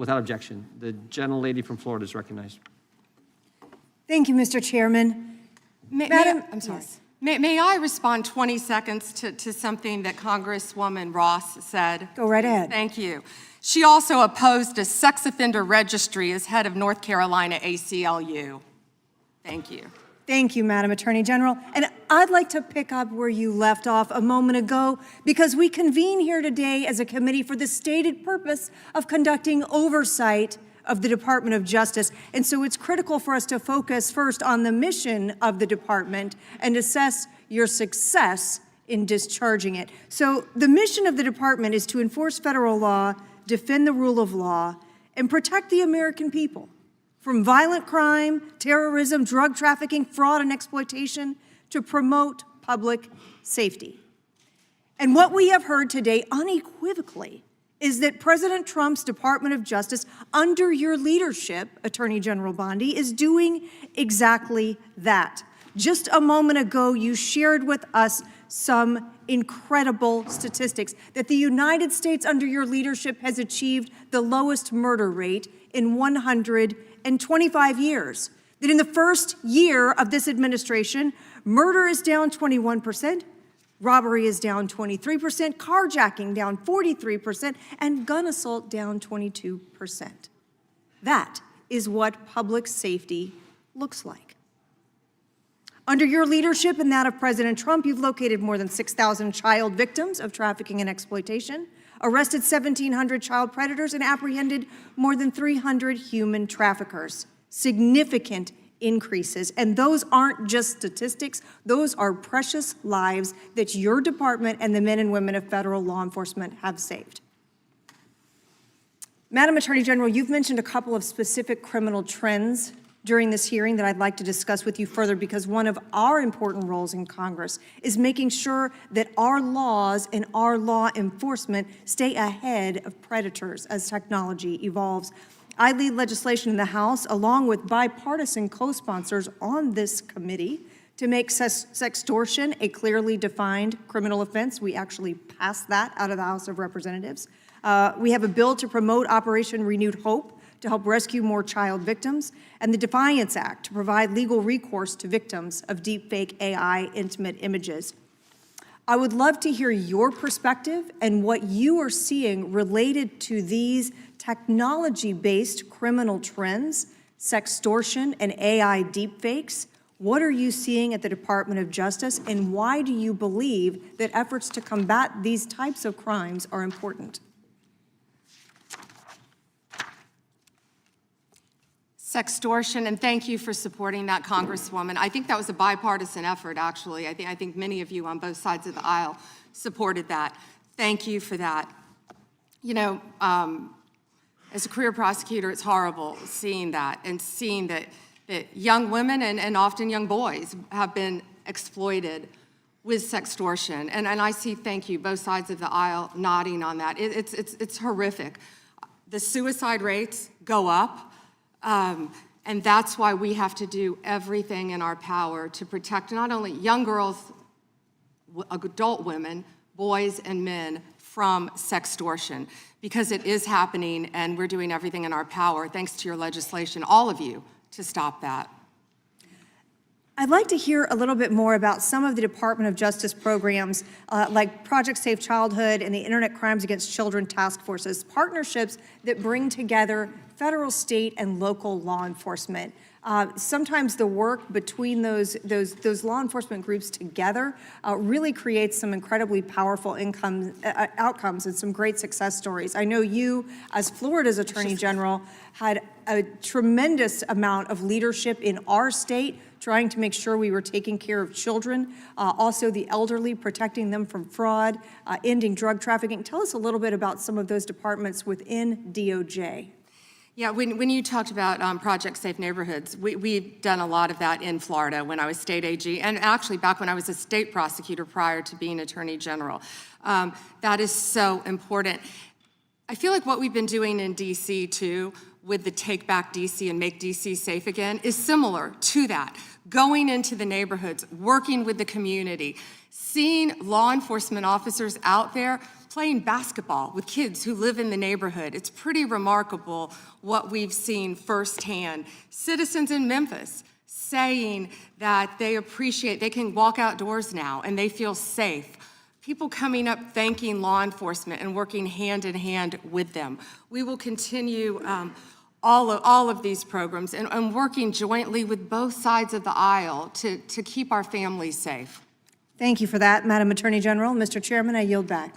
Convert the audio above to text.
without objection. The gentlelady from Florida is recognized. Thank you, Mr. Chairman. Madam, I'm sorry. Yes. May I respond 20 seconds to something that Congresswoman Ross said? Go right ahead. Thank you. She also opposed a sex offender registry as head of North Carolina ACLU. Thank you. Thank you, Madam Attorney General. And I'd like to pick up where you left off a moment ago, because we convene here today as a committee for the stated purpose of conducting oversight of the Department of Justice. And so it's critical for us to focus first on the mission of the department and assess your success in discharging it. So the mission of the department is to enforce federal law, defend the rule of law, and protect the American people from violent crime, terrorism, drug trafficking, fraud, and exploitation, to promote public safety. And what we have heard today unequivocally is that President Trump's Department of Justice, under your leadership, Attorney General Bondi, is doing exactly that. Just a moment ago, you shared with us some incredible statistics that the United States, under your leadership, has achieved the lowest murder rate in 125 years. That in the first year of this administration, murder is down 21%, robbery is down 23%, carjacking down 43%, and gun assault down 22%. That is what public safety looks like. Under your leadership and that of President Trump, you've located more than 6,000 child victims of trafficking and exploitation, arrested 1,700 child predators, and apprehended more than 300 human traffickers. Significant increases. And those aren't just statistics, those are precious lives that your department and the men and women of federal law enforcement have saved. Madam Attorney General, you've mentioned a couple of specific criminal trends during this hearing that I'd like to discuss with you further, because one of our important roles in Congress is making sure that our laws and our law enforcement stay ahead of predators as technology evolves. I lead legislation in the House, along with bipartisan co-sponsors on this committee, to make sextortion a clearly defined criminal offense. We actually passed that out of the House of Representatives. We have a bill to promote Operation Renewed Hope to help rescue more child victims, and the Defiance Act to provide legal recourse to victims of deepfake AI intimate images. I would love to hear your perspective and what you are seeing related to these technology-based criminal trends, sextortion and AI deepfakes. What are you seeing at the Department of Justice, and why do you believe that efforts to combat these types of crimes are important? Sextortion, and thank you for supporting that, Congresswoman. I think that was a bipartisan effort, actually. I think many of you on both sides of the aisle supported that. Thank you for that. You know, as a career prosecutor, it's horrible seeing that, and seeing that young women and often young boys have been exploited with sextortion. And I see, thank you, both sides of the aisle nodding on that. It's horrific. The suicide rates go up. And that's why we have to do everything in our power to protect not only young girls, adult women, boys and men from sextortion, because it is happening, and we're doing everything in our power, thanks to your legislation, all of you, to stop that. I'd like to hear a little bit more about some of the Department of Justice programs like Project Safe Childhood and the Internet Crimes Against Children Task Forces, partnerships that bring together federal, state, and local law enforcement. Sometimes the work between those law enforcement groups together really creates some incredibly powerful outcomes and some great success stories. I know you, as Florida's Attorney General, had a tremendous amount of leadership in our state, trying to make sure we were taking care of children, also the elderly, protecting them from fraud, ending drug trafficking. Tell us a little bit about some of those departments within DOJ. Yeah, when you talked about Project Safe Neighborhoods, we've done a lot of that in Florida when I was state AG, and actually back when I was a state prosecutor prior to being Attorney General. That is so important. I feel like what we've been doing in DC too, with the Take Back DC and Make DC Safe Again, is similar to that. Going into the neighborhoods, working with the community, seeing law enforcement officers out there playing basketball with kids who live in the neighborhood. It's pretty remarkable what we've seen firsthand. Citizens in Memphis saying that they can walk outdoors now and they feel safe. People coming up thanking law enforcement and working hand in hand with them. We will continue all of these programs and working jointly with both sides of the aisle to keep our families safe. Thank you for that, Madam Attorney General. Mr. Chairman, I yield back.